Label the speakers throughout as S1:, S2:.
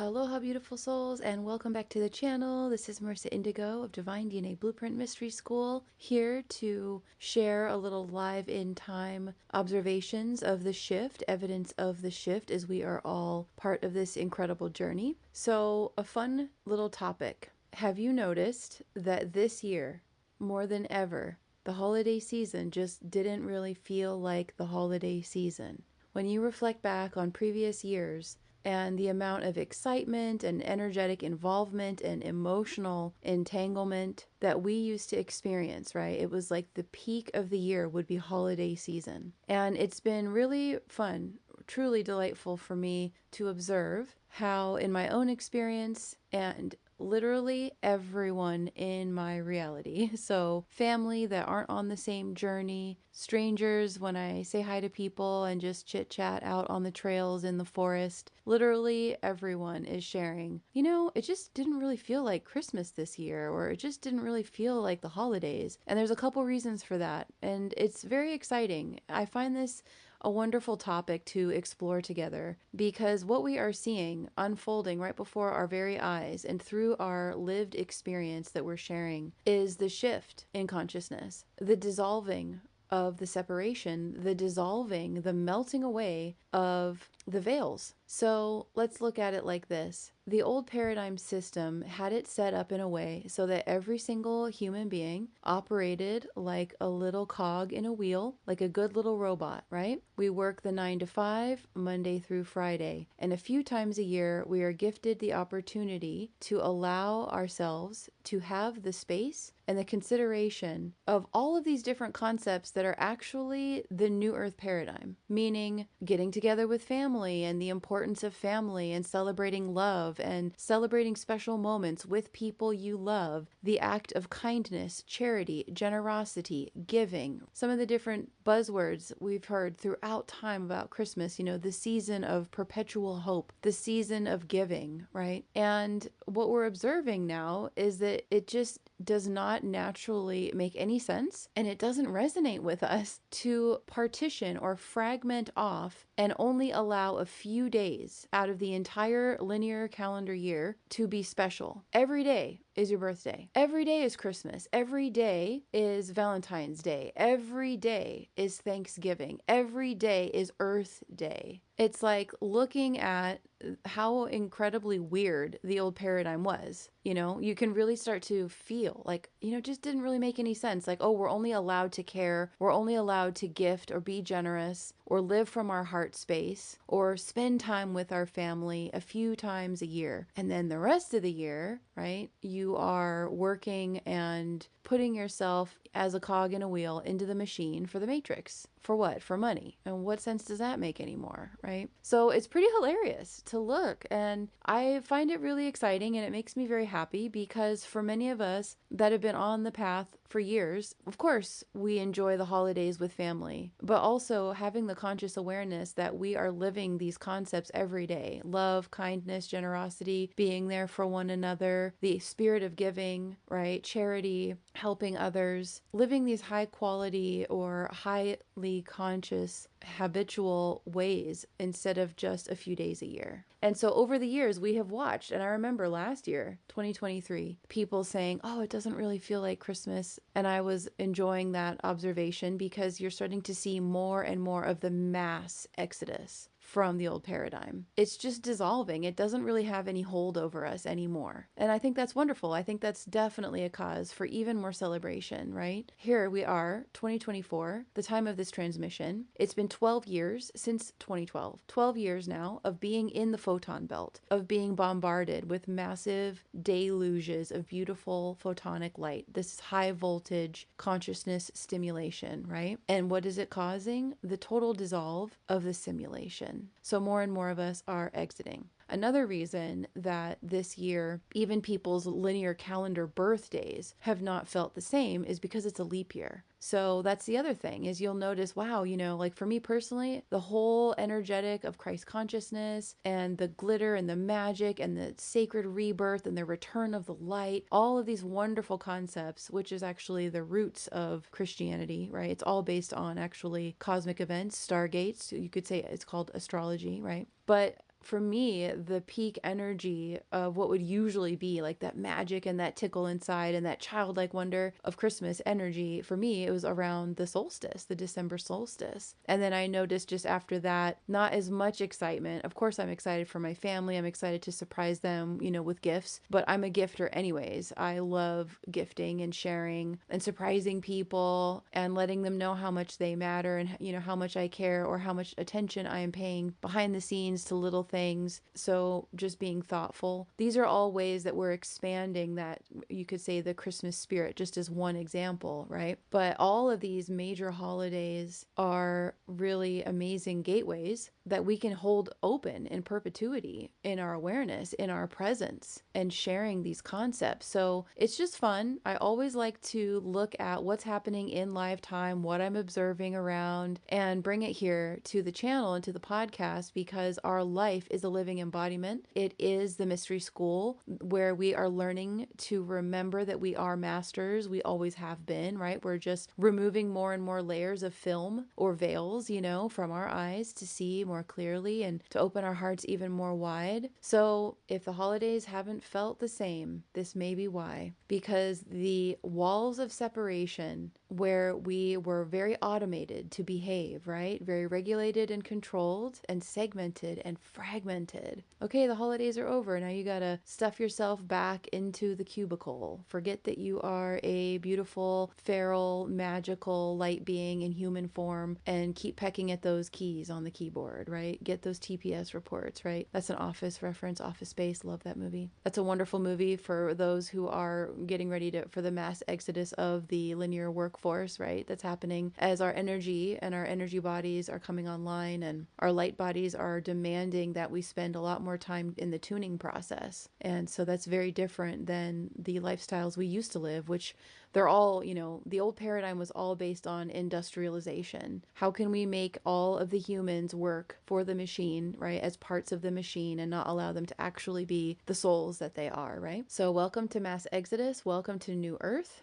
S1: Aloha, beautiful souls, and welcome back to the channel. This is Marissa Indigo of Divine DNA Blueprint Mystery School, here to share a little live in time observations of the shift, evidence of the shift, as we are all part of this incredible journey. So, a fun little topic. Have you noticed that this year, more than ever, the holiday season just didn't really feel like the holiday season? When you reflect back on previous years, and the amount of excitement and energetic involvement and emotional entanglement that we used to experience, right? It was like the peak of the year would be holiday season. And it's been really fun, truly delightful for me to observe how, in my own experience and literally everyone in my reality. So, family that aren't on the same journey, strangers when I say hi to people and just chit chat out on the trails in the forest. Literally everyone is sharing, it just didn't really feel like Christmas this year, or it just didn't really feel like the holidays. And there's a couple reasons for that. And it's very exciting. I find this a wonderful topic to explore together, because what we are seeing unfolding right before our very eyes and through our lived experience that we're sharing is the shift in consciousness, the dissolving of the separation, the dissolving, the melting away of the veils. So let's look at it like this. The old paradigm system had it set up in a way so that every single human being operated like a little cog in a wheel, like a good little robot, right? We work the 9 to 5, Monday through Friday. And a few times a year, we are gifted the opportunity to allow ourselves to have the space and the consideration of all of these different concepts that are actually the new earth paradigm, meaning getting together with family and the importance of family and celebrating love and celebrating special moments with people you love, the act of kindness, charity, generosity, giving. Some of the different buzzwords we've heard throughout time about Christmas, the season of perpetual hope, the season of giving, right? And what we're observing now is that it just does not naturally make any sense, and it doesn't resonate with us to partition or fragment off and only allow a few days out of the entire linear calendar year to be special. Every day is your birthday. Every day is Christmas. Every day is Valentine's Day. Every day is Thanksgiving. Every day is Earth Day. It's like looking at how incredibly weird the old paradigm was. You can really start to feel like, it just didn't really make any sense. Like, oh, we're only allowed to care. We're only allowed to gift or be generous or live from our heart space or spend time with our family a few times a year. And then the rest of the year, right, you are working and putting yourself as a cog in a wheel into the machine for the matrix. For what? For money. And what sense does that make anymore, right? So it's pretty hilarious to look, and I find it really exciting, and it makes me very happy, because for many of us that have been on the path for years, of course, we enjoy the holidays with family, but also having the conscious awareness that we are living these concepts every day. Love, kindness, generosity, being there for one another, the spirit of giving, right? Charity, helping others, living these high quality or highly conscious habitual ways instead of just a few days a year. And so over the years we have watched, and I remember last year, 2023, people saying, oh, it doesn't really feel like Christmas. And I was enjoying that observation, because you're starting to see more and more of the mass exodus from the old paradigm. It's just dissolving. It doesn't really have any hold over us anymore. And I think that's wonderful. I think that's definitely a cause for even more celebration, right? Here we are, 2024, the time of this transmission. It's been 12 years since 2012. 12 years now of being in the photon belt, of being bombarded with massive deluges of beautiful photonic light, this high voltage consciousness stimulation, right? And what is it causing? The total dissolve of the simulation. So more and more of us are exiting. Another reason that this year, even people's linear calendar birthdays have not felt the same is because it's a leap year. So that's the other thing, is you'll notice, wow, like for me personally, the whole energetic of Christ consciousness and the glitter and the magic and the sacred rebirth and the return of the light, all of these wonderful concepts, which is actually the roots of Christianity, right? It's all based on actually cosmic events, stargates. You could say it's called astrology, right? But for me, the peak energy of what would usually be like that magic and that tickle inside and that childlike wonder of Christmas energy, for me, it was around the solstice, the December solstice. And then I noticed just after that, not as much excitement. Of course, I'm excited for my family. I'm excited to surprise them, with gifts, but I'm a gifter anyways. I love gifting and sharing and surprising people and letting them know how much they matter and, how much I care or how much attention I am paying behind the scenes to little things. So just being thoughtful. These are all ways that we're expanding that, you could say, the Christmas spirit, just as one example, right? But all of these major holidays are really amazing gateways that we can hold open in perpetuity in our awareness, in our presence, and sharing these concepts. So it's just fun. I always like to look at what's happening in live time, what I'm observing around, and bring it here to the channel and to the podcast, because our life is a living embodiment. It is the mystery school where we are learning to remember that we are masters. We always have been, right? We're just removing more and more layers of film or veils, from our eyes to see more clearly and to open our hearts even more wide. So if the holidays haven't felt the same, this may be why. Because the walls of separation, where we were very automated to behave, right? Very regulated and controlled and segmented and fragmented. Okay, the holidays are over. Now you gotta stuff yourself back into the cubicle. Forget that you are a beautiful, feral, magical light being in human form and keep pecking at those keys on the keyboard, right? Get those TPS reports, right? That's an Office reference, Office Space. Love that movie. That's a wonderful movie for those who are getting ready for the mass exodus of the linear workforce, right? That's happening as our energy and our energy bodies are coming online and our light bodies are demanding that we spend a lot more time in the tuning process. And so that's very different than the lifestyles we used to live, which they're all, the old paradigm was all based on industrialization. How can we make all of the humans work for the machine, right, as parts of the machine and not allow them to actually be the souls that they are, right? So welcome to Mass Exodus. Welcome to New Earth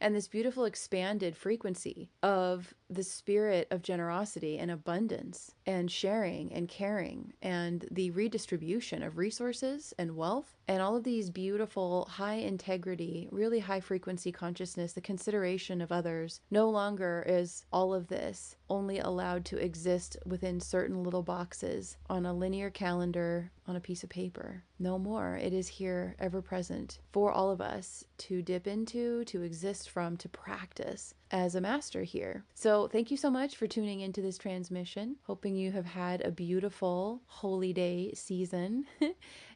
S1: and this beautiful expanded frequency of the spirit of generosity and abundance and sharing and caring and the redistribution of resources and wealth and all of these beautiful high integrity, really high frequency consciousness. The consideration of others no longer is all of this only allowed to exist within certain little boxes on a linear calendar on a piece of paper. No more. It is here, ever present for all of us to dip into, to exist from, to practice as a master here. So thank you so much for tuning into this transmission. Hoping you have had a beautiful holy day season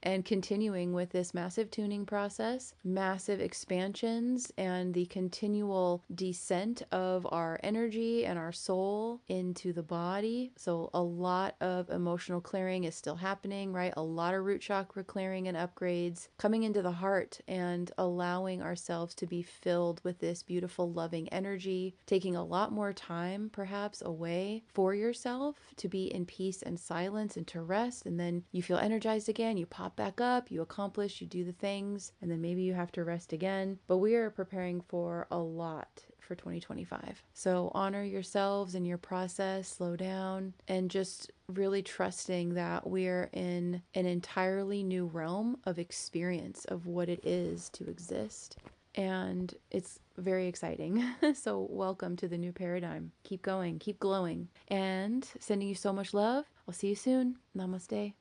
S1: and continuing with this massive tuning process, massive expansions, and the continual descent of our energy and our soul into the body. So a lot of emotional clearing is still happening, right? A lot of root chakra clearing and upgrades coming into the heart and allowing ourselves to be filled with this beautiful loving energy, taking a lot more time perhaps away for yourself to be in peace and silence and to rest. And then you feel energized again, you pop back up, you accomplish, you do the things, and then maybe you have to rest again. But we are preparing for a lot for 2025. So honor yourselves and your process, slow down, and just really trusting that we're in an entirely new realm of experience of what it is to exist. And it's very exciting. So welcome to the new paradigm. Keep going, keep glowing, and sending you so much love. I'll see you soon. Namaste.